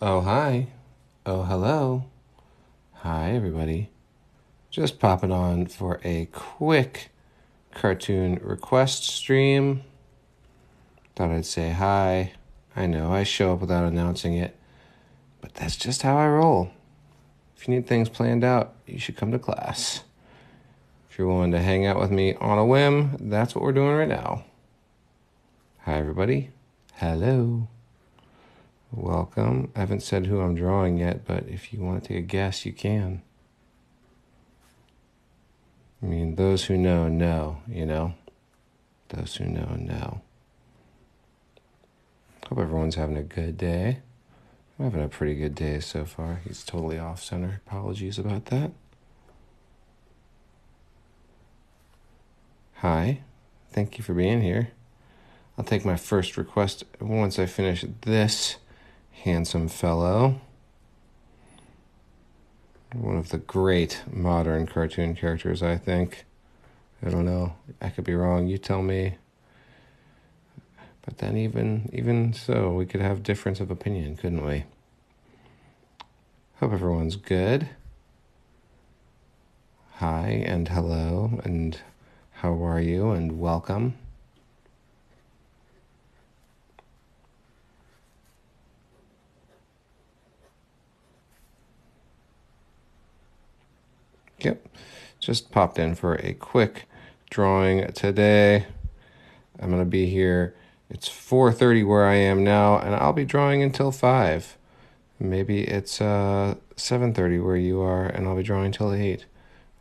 Oh, hi. Oh, hello. Hi, everybody. Just popping on for a quick cartoon request stream. Thought I'd say hi. I know I show up without announcing it, but that's just how I roll. If you need things planned out, you should come to class. If you're willing to hang out with me on a whim, that's what we're doing right now. Hi, everybody. Hello. Welcome. I haven't said who I'm drawing yet, but if you want to take a guess, you can. I mean, those who know, you know? Those who know. Hope everyone's having a good day. I'm having a pretty good day so far. He's totally off center. Apologies about that. Hi. Thank you for being here. I'll take my first request once I finish this handsome fellow. One of the great modern cartoon characters, I think. I don't know. I could be wrong. You tell me. But then even so, we could have difference of opinion, couldn't we? Hope everyone's good. Hi and hello and how are you and welcome. Yep, just popped in for a quick drawing today. I'm going to be here. It's 4:30 where I am now, and I'll be drawing until 5. Maybe it's 7:30 where you are, and I'll be drawing until 8.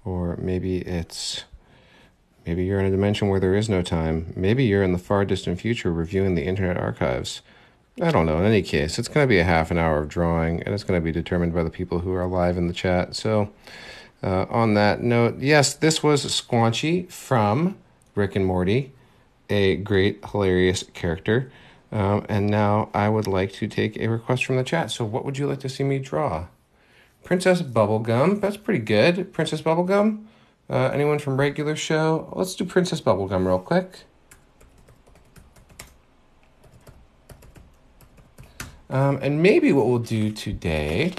Or maybe you're in a dimension where there is no time. Maybe you're in the far distant future reviewing the Internet archives. I don't know. In any case, it's going to be a half an hour of drawing, and it's going to be determined by the people who are live in the chat. So on that note, yes, this was Squanchy from Rick and Morty, a great, hilarious character. And now I would like to take a request from the chat. So what would you like to see me draw? Princess Bubblegum. That's pretty good. Princess Bubblegum? Anyone from regular show? Let's do Princess Bubblegum real quick. And maybe what we'll do today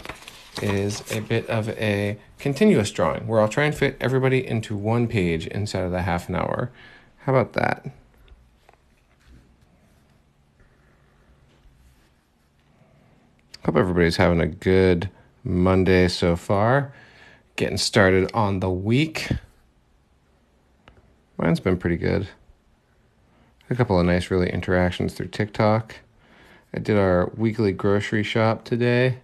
is a bit of a continuous drawing where I'll try and fit everybody into one page inside of the half an hour. How about that? Hope everybody's having a good Monday so far. Getting started on the week. Mine's been pretty good. A couple of nice, really interactions through TikTok. I did our weekly grocery shop today,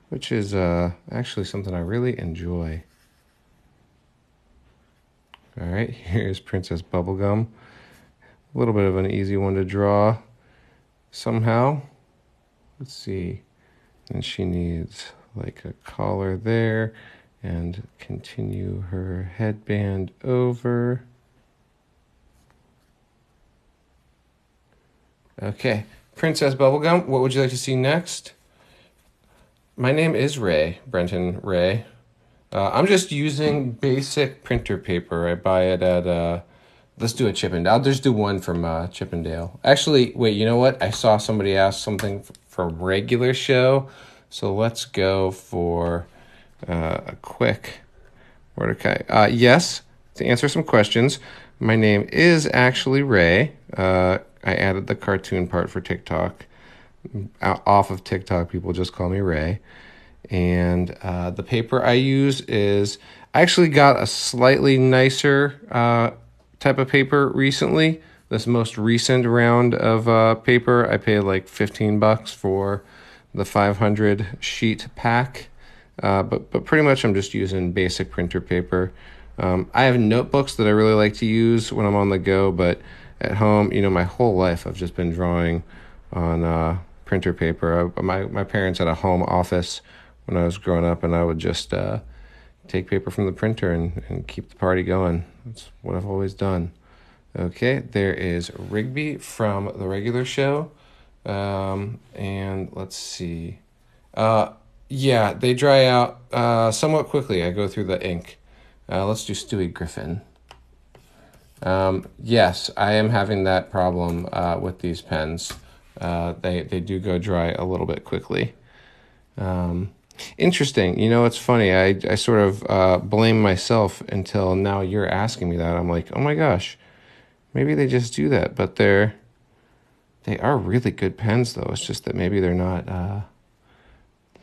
which is actually something I really enjoy. All right, here's Princess Bubblegum. A little bit of an easy one to draw somehow. Let's see. And she needs like a collar there and continue her headband over. Okay, Princess Bubblegum, what would you like to see next? My name is Ray, Brenton Ray. I'm just using basic printer paper. I buy it at, let's do a Chippendale. I'll just do one from Chippendale. Actually, wait, you know what? I saw somebody ask something from regular show. So let's go for a quick Mordecai. Yes, to answer some questions, my name is actually Ray. I added the cartoon part for TikTok. Off of TikTok, people just call me Ray. And the paper I use is, I actually got a slightly nicer type of paper recently. This most recent round of paper, I paid like $15 for the 500 sheet pack. But pretty much I'm just using basic printer paper. I have notebooks that I really like to use when I'm on the go, but at home, you know, my whole life I've just been drawing on printer paper. My parents had a home office when I was growing up, and I would just take paper from the printer and keep the party going. That's what I've always done. Okay, there is Rigby from the regular show. And let's see. Yeah, they dry out somewhat quickly. I go through the ink. Let's do Stewie Griffin. Yes, I am having that problem with these pens. They do go dry a little bit quickly. Interesting. You know, it's funny. I sort of blame myself until now you're asking me that. I'm like, oh my gosh, maybe they just do that. But they are really good pens, though. It's just that maybe they're not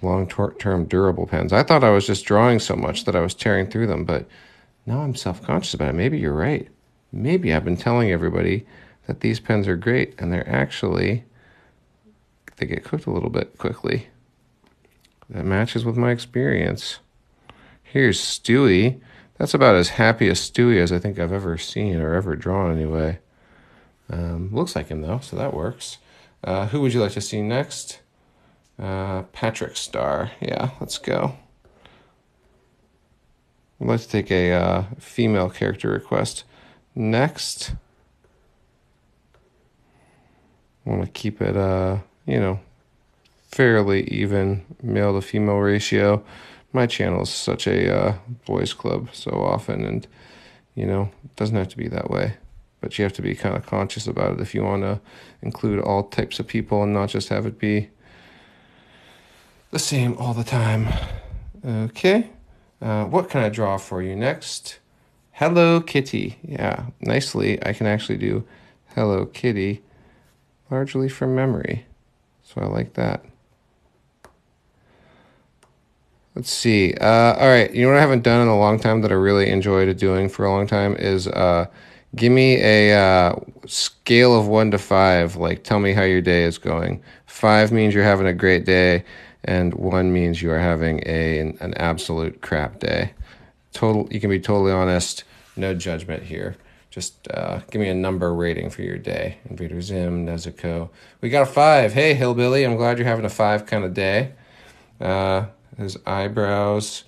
long-term durable pens. I thought I was just drawing so much that I was tearing through them, but now I'm self-conscious about it. Maybe you're right. Maybe I've been telling everybody that these pens are great, and they get cooked a little bit quickly. That matches with my experience. Here's Stewie. That's about as happy a Stewie as I think I've ever seen or ever drawn anyway. Looks like him though, so that works. Who would you like to see next? Patrick Star. Yeah, let's go. Let's take a female character request next. I want to keep it, fairly even male to female ratio. My channel is such a boys club so often, and it doesn't have to be that way, but you have to be kind of conscious about it if you want to include all types of people and not just have it be the same all the time. Okay, what can I draw for you next? Hello Kitty. Yeah, nicely. I can actually do Hello Kitty largely from memory, so I like that. Let's see. All right. You know what I haven't done in a long time that I really enjoyed doing for a long time is give me a scale of 1 to 5. Like, tell me how your day is going. 5 means you're having a great day, and 1 means you are having an absolute crap day. You can be totally honest. No judgment here. Just give me a number rating for your day. Invader Zim, Nezuko. We got a 5. Hey, Hillbilly. I'm glad you're having a 5 kind of day. His eyebrows,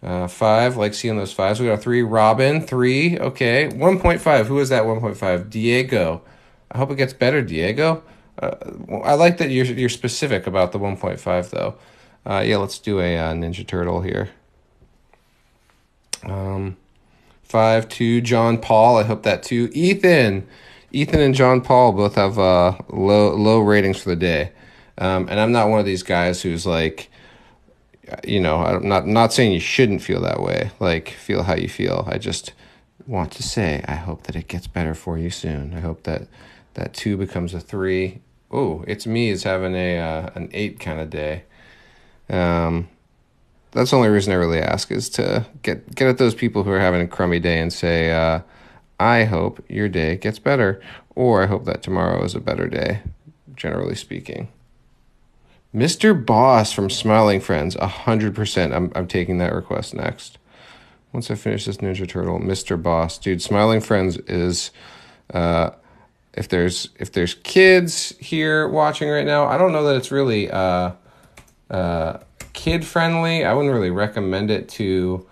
5, like seeing those 5s. We got a 3, Robin, 3, okay. 1.5, who is that 1.5? Diego. I hope it gets better, Diego. I like that you're specific about the 1.5, though. Yeah, let's do a Ninja Turtle here. 5, 2, John Paul, I hope that too. Ethan and John Paul both have low ratings for the day. And I'm not one of these guys who's like, I'm not saying you shouldn't feel that way. Like, feel how you feel. I just want to say I hope that it gets better for you soon. I hope that 2 becomes a 3. Oh, it's me is having an 8 kind of day. That's the only reason I really ask is to get at those people who are having a crummy day and say, I hope your day gets better, or I hope that tomorrow is a better day, generally speaking. Mr. Boss from Smiling Friends, 100%. I'm taking that request next. Once I finish this Ninja Turtle, Mr. Boss, dude. Smiling Friends is, if there's kids here watching right now, I don't know that it's really kid friendly. I wouldn't really recommend it to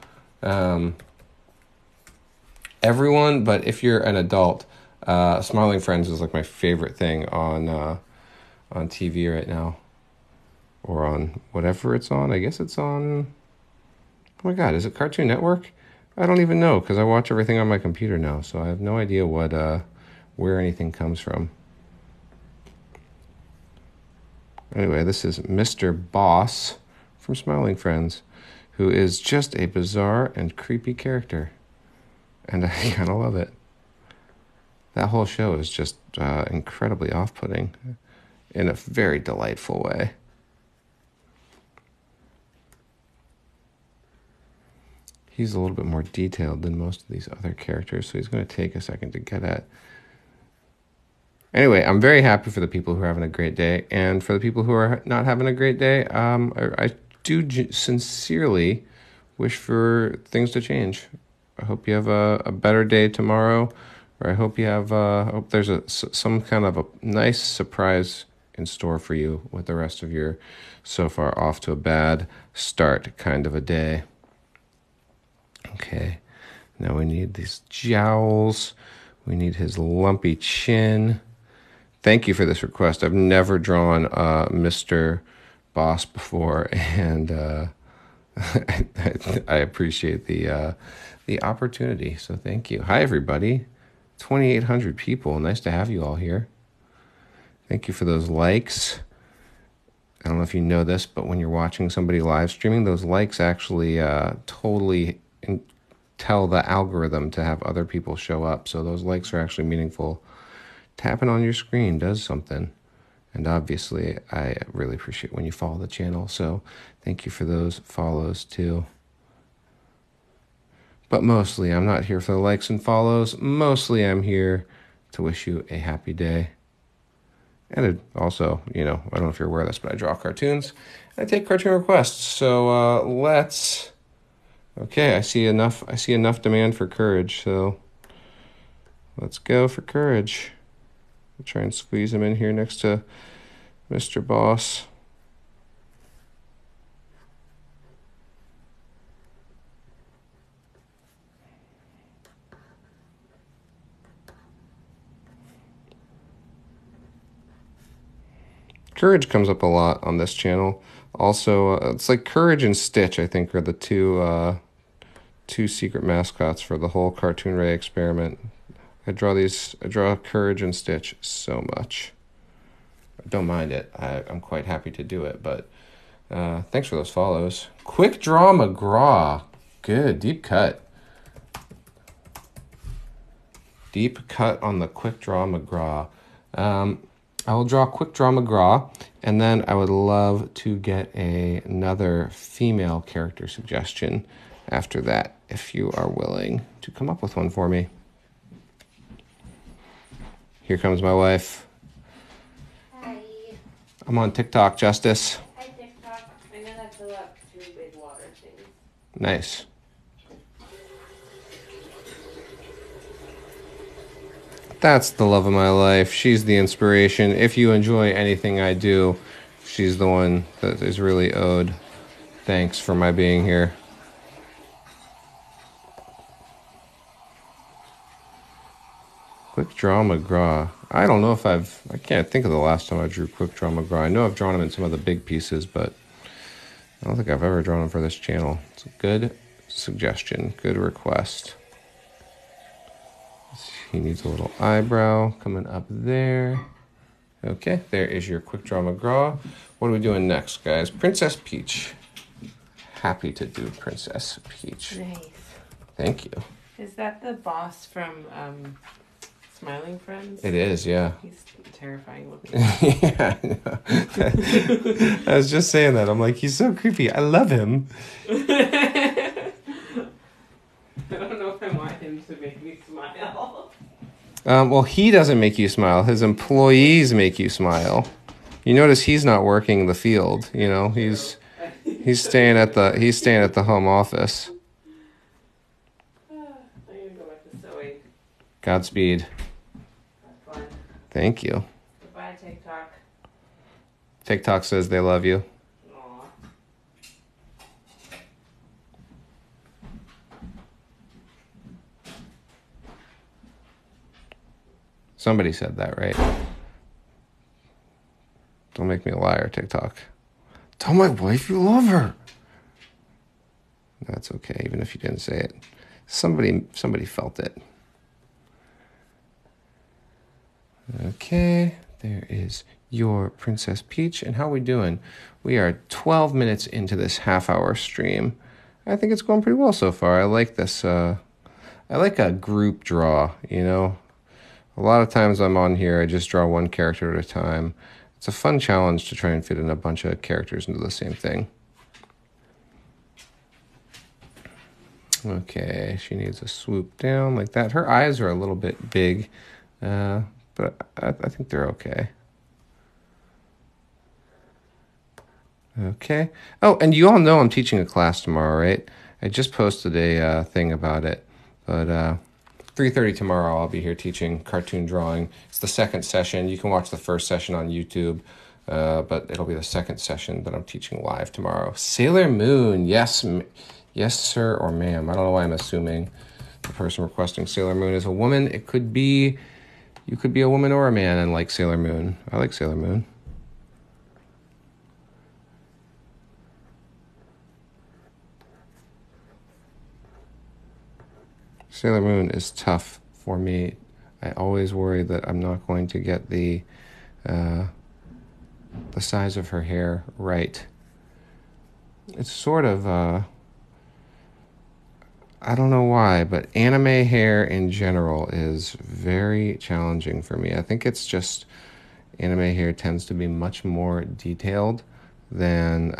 everyone, but if you're an adult, Smiling Friends is like my favorite thing on TV right now. Or on whatever it's on. I guess it's on... Oh my God, is it Cartoon Network? I don't even know, because I watch everything on my computer now, so I have no idea where anything comes from. Anyway, this is Mr. Boss from Smiling Friends, who is just a bizarre and creepy character. And I kind of love it. That whole show is just incredibly off-putting in a very delightful way. He's a little bit more detailed than most of these other characters, so he's going to take a second to get at. Anyway, I'm very happy for the people who are having a great day, and for the people who are not having a great day, I do sincerely wish for things to change. I hope you have a better day tomorrow, or I hope you have hope there's some kind of a nice surprise in store for you with the rest of your so far off to a bad start kind of a day. Okay, now we need these jowls. We need his lumpy chin. Thank you for this request. I've never drawn Mr. Boss before, and I appreciate the opportunity. So thank you. Hi, everybody. 2,800 people. Nice to have you all here. Thank you for those likes. I don't know if you know this, but when you're watching somebody live streaming, those likes actually totally tell the algorithm to have other people show up. So those likes are actually meaningful. Tapping on your screen does something. And obviously, I really appreciate when you follow the channel. So thank you for those follows too. But mostly, I'm not here for the likes and follows. Mostly, I'm here to wish you a happy day. And also, you know, I don't know if you're aware of this, but I draw cartoons. I take cartoon requests. So let's... Okay, I see enough demand for courage. So let's go for courage. I'll try and squeeze him in here next to Mr. Boss. Courage comes up a lot on this channel. Also, it's like Courage and Stitch, I think, are the two secret mascots for the whole Cartoon Ray experiment. I draw Courage and Stitch so much. I don't mind it. I'm quite happy to do it, but thanks for those follows. Quick Draw Mcgraw. Good, deep cut. Deep cut on the Quick Draw Mcgraw. I will draw Quick Draw Mcgraw, and then I would love to get another female character suggestion after that, if you are willing to come up with one for me. Here comes my wife. Hi. I'm on TikTok, Justice. Hi, TikTok. I'm gonna fill up 2 big water things. Nice. That's the love of my life. She's the inspiration. If you enjoy anything I do, she's the one that is really owed thanks for my being here. Quick Draw Mcgraw. I don't know if I can't think of the last time I drew Quick Draw Mcgraw. I know I've drawn him in some of the big pieces, but I don't think I've ever drawn him for this channel. It's a good suggestion, good request. He needs a little eyebrow coming up there. Okay, there is your Quick Draw Mcgraw. What are we doing next, guys? Princess Peach. Happy to do Princess Peach. Nice. Thank you. Is that the boss from Smiling Friends? It is, yeah. He's terrifying looking. Yeah, I know. I was just saying that. I'm like, he's so creepy. I love him. I don't know if I want him to make me smile. Well, he doesn't make you smile. His employees make you smile. You notice he's not working the field. You know, he's staying at the home office. I'm gonna go back to sewing. Godspeed. Have fun. Thank you. Goodbye, TikTok. TikTok says they love you. Aw. Somebody said that, right? Don't make me a liar, TikTok. Tell my wife you love her. That's okay, even if you didn't say it. Somebody felt it. Okay, there is your Princess Peach. And how are we doing? We are 12 minutes into this half-hour stream. I think it's going pretty well so far. I like this. I like a group draw, you know? A lot of times I'm on here, I just draw one character at a time. It's a fun challenge to try and fit in a bunch of characters into the same thing. Okay, she needs a swoop down like that. Her eyes are a little bit big, but I think they're okay. Okay. Oh, and you all know I'm teaching a class tomorrow, right? I just posted a thing about it, but 3:30 tomorrow, I'll be here teaching cartoon drawing. It's the second session. You can watch the first session on YouTube, but it'll be the second session that I'm teaching live tomorrow. Sailor Moon, yes, yes, sir, or ma'am. I don't know why I'm assuming the person requesting Sailor Moon is a woman. It could be, you could be a woman or a man and like Sailor Moon. I like Sailor Moon. Sailor Moon is tough for me. I always worry that I'm not going to get the the size of her hair right. It's sort of, I don't know why, but anime hair in general is very challenging for me. I think it's just anime hair tends to be much more detailed than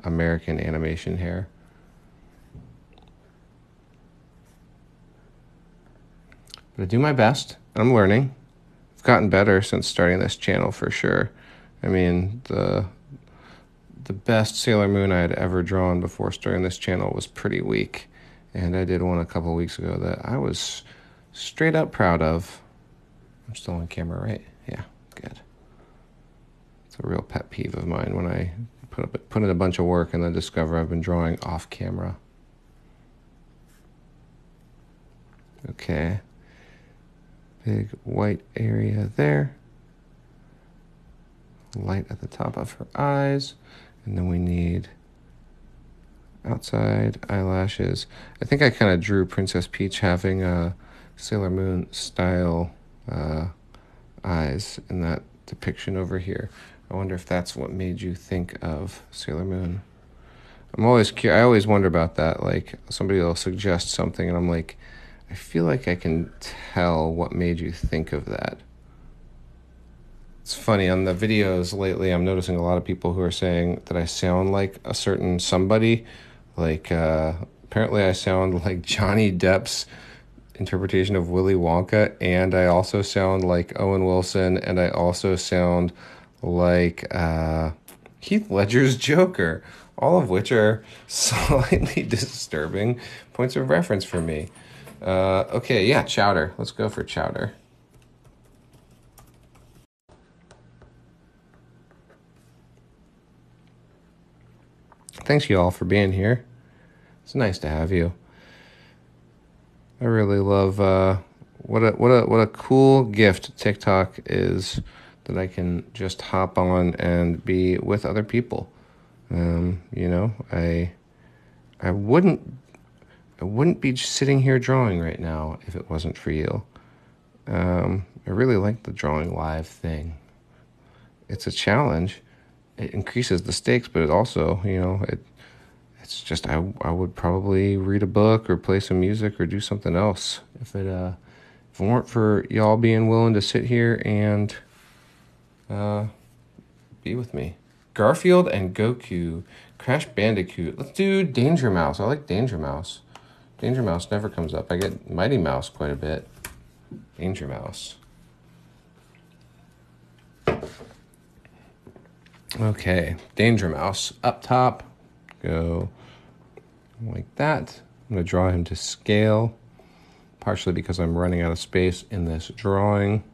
American animation hair. But I do my best. I'm learning. I've gotten better since starting this channel for sure. I mean, the best Sailor Moon I had ever drawn before starting this channel was pretty weak. And I did one a couple weeks ago that I was straight up proud of. I'm still on camera, right? Yeah, good. It's a real pet peeve of mine when I put in a bunch of work and then discover I've been drawing off camera. Okay. Big white area there. Light at the top of her eyes. And then we need outside eyelashes. I think I kind of drew Princess Peach having a Sailor Moon style eyes in that depiction over here. I wonder if that's what made you think of Sailor Moon. I'm always curious. I always wonder about that. Like, somebody will suggest something and I'm like, I feel like I can tell what made you think of that. It's funny, on the videos lately, I'm noticing a lot of people who are saying that I sound like a certain somebody. Like, apparently I sound like Johnny Depp's interpretation of Willy Wonka, and I also sound like Owen Wilson, and I also sound like Heath Ledger's Joker, all of which are slightly disturbing points of reference for me. Okay, yeah, Chowder. Let's go for Chowder. Thanks, you all, for being here. It's nice to have you. I really love what a cool gift TikTok is, that I can just hop on and be with other people. You know, I wouldn't be sitting here drawing right now if it wasn't for you. I really like the drawing live thing. It's a challenge. It increases the stakes, but it also, you know, it's just, I would probably read a book or play some music or do something else if it weren't for y'all being willing to sit here and be with me. Garfield and Goku, Crash Bandicoot. Let's do Danger Mouse. I like Danger Mouse. Danger Mouse never comes up. I get Mighty Mouse quite a bit. Danger Mouse. Okay, Danger Mouse. Up top, go like that. I'm going to draw him to scale, partially because I'm running out of space in this drawing.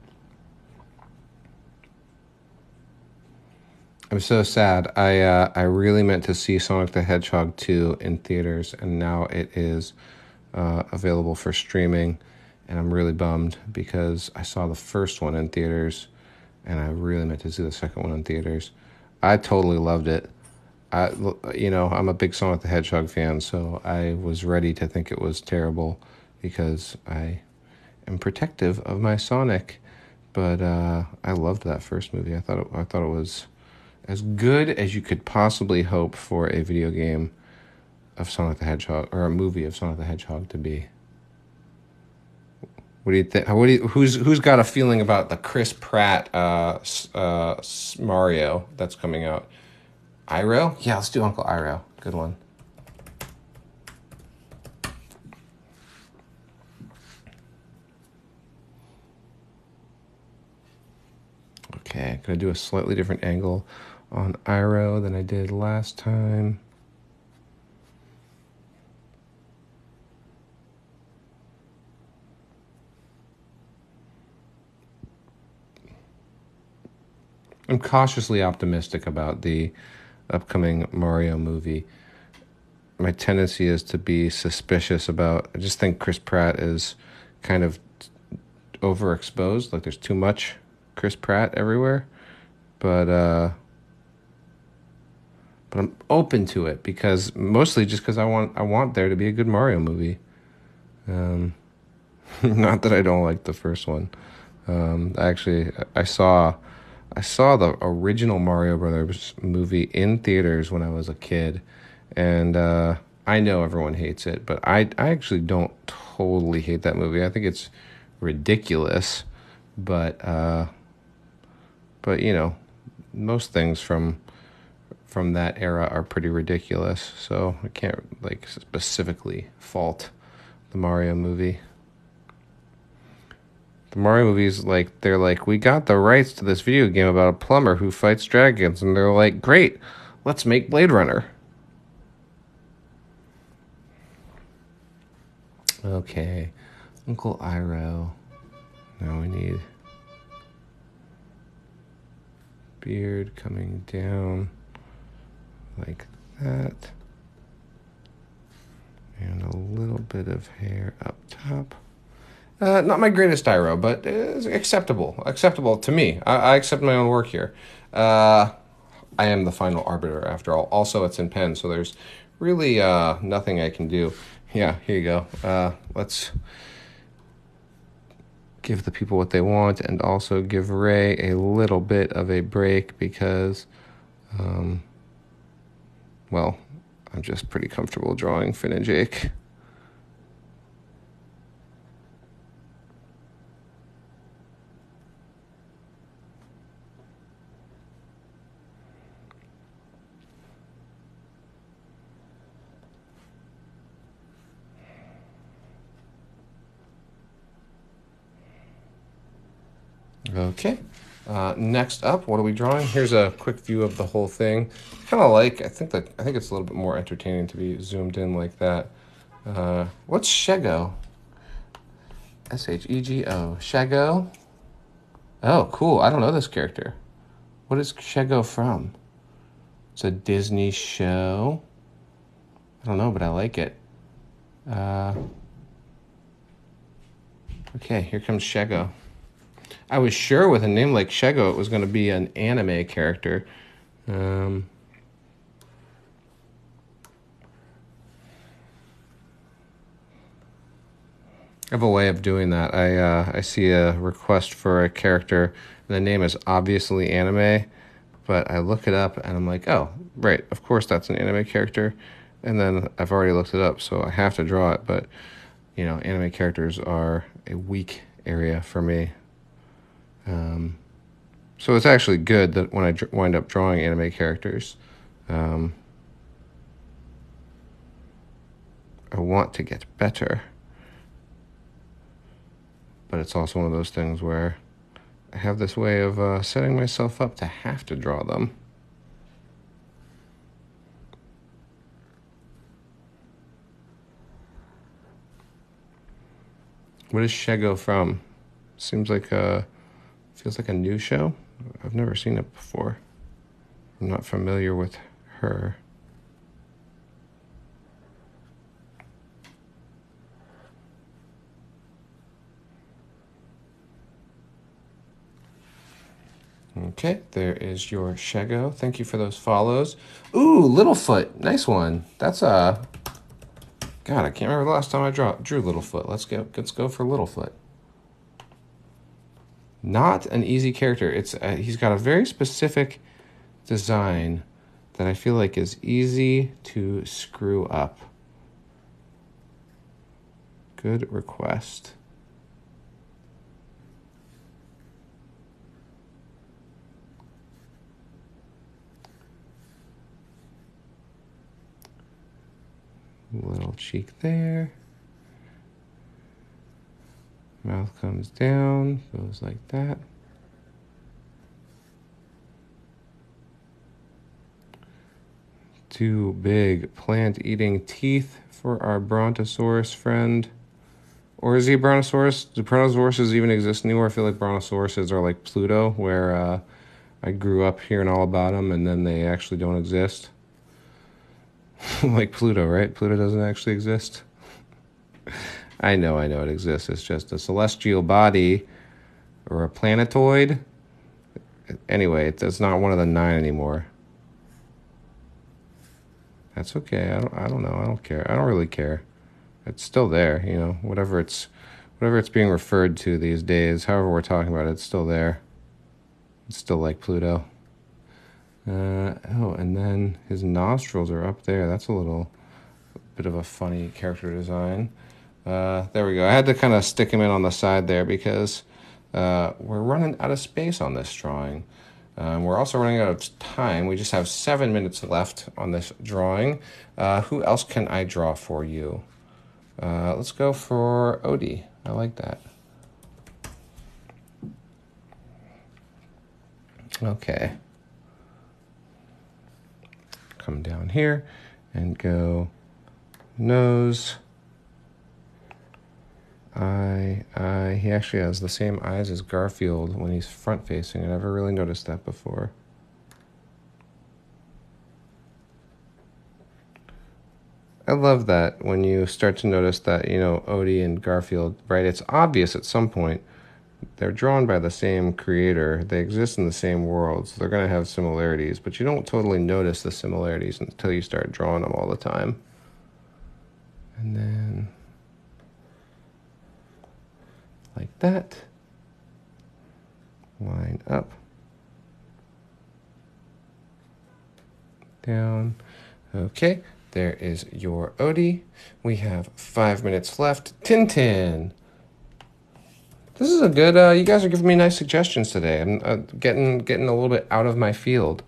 I'm so sad. I really meant to see Sonic the Hedgehog 2 in theaters, and now it is available for streaming, and I'm really bummed because I saw the first one in theaters, and I really meant to see the second one in theaters. I totally loved it. You know, I'm a big Sonic the Hedgehog fan, so I was ready to think it was terrible because I am protective of my Sonic. But I loved that first movie. I thought it was as good as you could possibly hope for a video game of Sonic the Hedgehog, or a movie of Sonic the Hedgehog, to be. What do you think? Who's got a feeling about the Chris Pratt Mario that's coming out? Iroh? Yeah, let's do Uncle Iroh. Good one. Okay, gonna do a slightly different angle on Iroh than I did last time. I'm cautiously optimistic about the upcoming Mario movie. My tendency is to be suspicious about, I just think Chris Pratt is kind of overexposed, like there's too much Chris Pratt everywhere. But I'm open to it because mostly just because I want there to be a good Mario movie. Not that I don't like the first one. Actually, I saw I saw the original Mario Brothers movie in theaters when I was a kid, and I know everyone hates it, but I actually don't totally hate that movie. I think it's ridiculous, but you know, most things from that era are pretty ridiculous, so I can't like specifically fault the Mario movie. The Mario movies, like, they're like, we got the rights to this video game about a plumber who fights dragons, and they're like, great, let's make Blade Runner. Okay, Uncle Iroh. Now we need beard coming down like that, and a little bit of hair up top. Not my greatest Iroh, but acceptable. Acceptable to me. I accept my own work here. I am the final arbiter, after all. Also, it's in pen, so there's really nothing I can do. Yeah, here you go. Let's give the people what they want, and also give Ray a little bit of a break because, well, I'm just pretty comfortable drawing Finn and Jake. Okay, next up, what are we drawing? Here's a quick view of the whole thing. Kind of like, I think it's a little bit more entertaining to be zoomed in like that. What's Shego? Shego. Shego? Oh, cool. I don't know this character. What is Shego from? It's a Disney show. I don't know, but I like it. Okay, here comes Shego. I was sure with a name like Shego it was going to be an anime character. I have a way of doing that. I see a request for a character, and the name is obviously anime, but I look it up, and I'm like, oh, right, of course that's an anime character, and then I've already looked it up, so I have to draw it, but, you know, anime characters are a weak area for me. So it's actually good that when I wind up drawing anime characters, I want to get better. But it's also one of those things where I have this way of setting myself up to have to draw them. What is Shego from? Seems like feels like a new show. I've never seen it before. I'm not familiar with her. Okay, there is your Shego. Thank you for those follows. Ooh, Littlefoot. Nice one. That's God, I can't remember the last time I drew Littlefoot. Let's go for Littlefoot. Not an easy character. It's he's got a very specific design that I feel like is easy to screw up. Good request. Little cheek there. Mouth comes down, goes like that. Two big plant-eating teeth for our Brontosaurus friend. Or is he a Brontosaurus? Do Brontosauruses even exist anymore? I feel like Brontosauruses are like Pluto, where I grew up hearing all about them, and then they actually don't exist. Like Pluto, right? Pluto doesn't actually exist. I know it exists. It's just a celestial body or a planetoid. Anyway, it's not one of the 9 anymore. That's okay. I don't know. I don't care. I don't really care. It's still there, you know. Whatever it's being referred to these days, however we're talking about it, it's still there. It's still like Pluto. Oh, and then his nostrils are up there. That's a little bit of a funny character design. There we go. I had to kind of stick him in on the side there because we're running out of space on this drawing. We're also running out of time. We just have 7 minutes left on this drawing. Who else can I draw for you? Let's go for Odie. I like that. Okay. Come down here and go nose, eye. He actually has the same eyes as Garfield when he's front facing. I never really noticed that before. I love that when you start to notice that, you know, Odie and Garfield, right? It's obvious at some point they're drawn by the same creator. They exist in the same world, so they're going to have similarities, but you don't totally notice the similarities until you start drawing them all the time. And then like that. Line up. Down. Okay, there is your Odie. We have 5 minutes left. Tintin. This is a good, you guys are giving me nice suggestions today. I'm getting a little bit out of my field.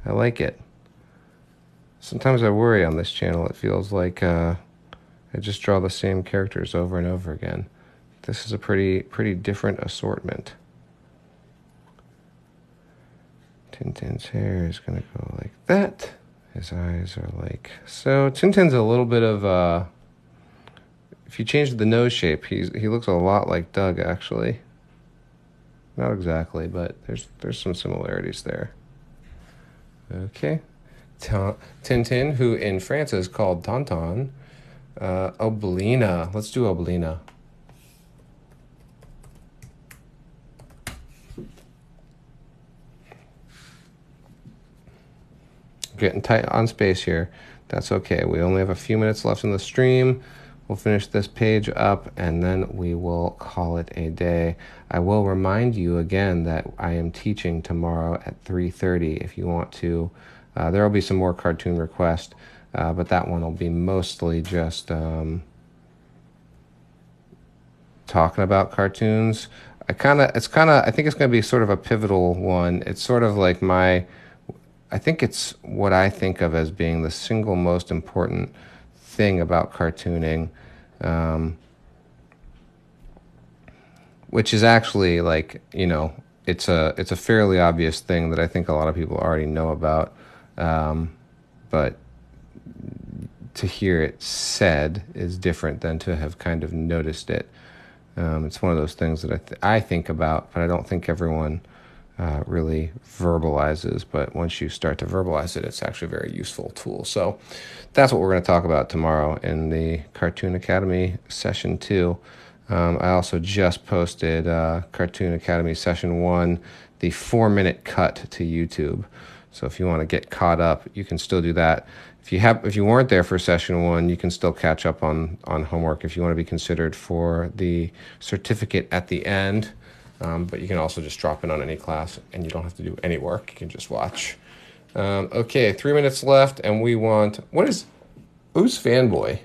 I like it. Sometimes I worry on this channel. It feels like I just draw the same characters over and over again. This is a pretty different assortment. Tintin's hair is going to go like that. His eyes are like so. Tintin's a little bit of if you change the nose shape, he looks a lot like Doug, actually. Not exactly, but there's some similarities there. Okay. Tintin, who in France is called Tonton. Obelina. Let's do Obelina. Getting tight on space here. That's okay. We only have a few minutes left in the stream. We'll finish this page up and then we will call it a day. I will remind you again that I am teaching tomorrow at 3:30 if you want to. There will be some more cartoon requests, but that one will be mostly just talking about cartoons. I think it's going to be sort of a pivotal one. It's sort of like I think it's what I think of as being the single most important thing about cartooning, which is actually like, you know, it's a fairly obvious thing that I think a lot of people already know about, but to hear it said is different than to have kind of noticed it. It's one of those things that I think about, but I don't think everyone really verbalizes, but once you start to verbalize it, it's actually a very useful tool. So that's what we're going to talk about tomorrow in the Cartoon Academy Session 2. I also just posted Cartoon Academy Session 1, the 4-minute cut to YouTube. So if you want to get caught up, you can still do that. If you weren't there for Session 1, you can still catch up on homework if you want to be considered for the certificate at the end. But you can also just drop in on any class, and you don't have to do any work. You can just watch. Okay, 3 minutes left, and we want... who's Fanboy?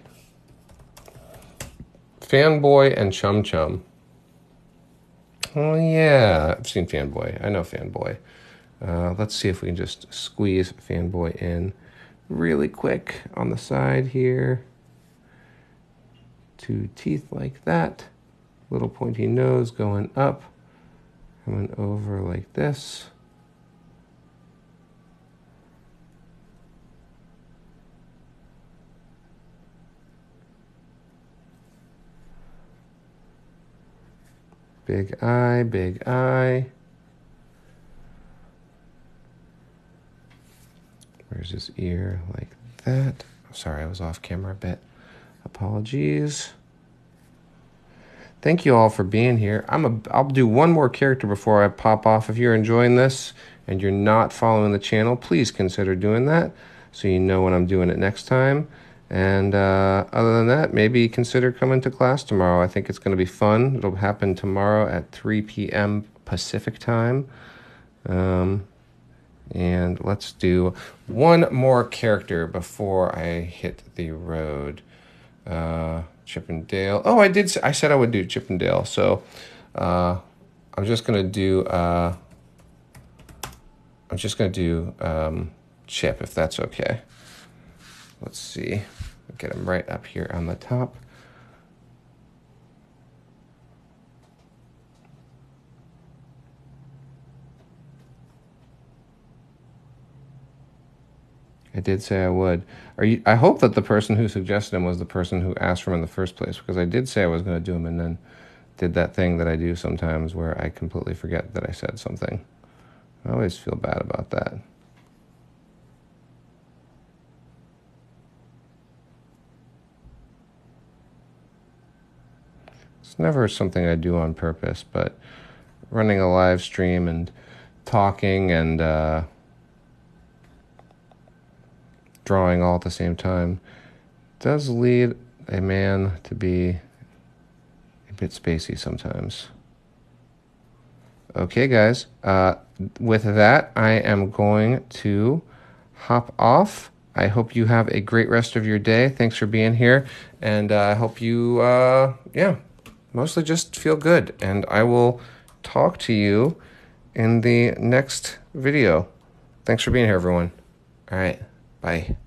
Fanboy and Chum Chum. Oh, yeah. I've seen Fanboy. I know Fanboy. Let's see if we can just squeeze Fanboy in really quick on the side here. 2 teeth like that. Little pointy nose going up. Coming over like this. Big eye, big eye. Where's his ear? Like that. Sorry, I was off camera a bit. Apologies. Thank you all for being here. I'll do one more character before I pop off. If you're enjoying this and you're not following the channel, please consider doing that so you know when I'm doing it next time. And other than that, maybe consider coming to class tomorrow. I think it's going to be fun. It'll happen tomorrow at 3 p.m. Pacific time. And let's do one more character before I hit the road. Chip and Dale. Oh, I said I would do Chip and Dale. So I'm just gonna do Chip, if that's okay. Let's see. Get him right up here on the top. I did say I would. I hope that the person who suggested him was the person who asked for him in the first place, because I did say I was going to do him and then did that thing that I do sometimes where I completely forget that I said something. I always feel bad about that. It's never something I do on purpose, but running a live stream and talking and drawing all at the same time does lead a man to be a bit spacey sometimes. Okay, guys. With that, I am going to hop off. I hope you have a great rest of your day. Thanks for being here. And I hope you, mostly just feel good. And I will talk to you in the next video. Thanks for being here, everyone. All right. Bye.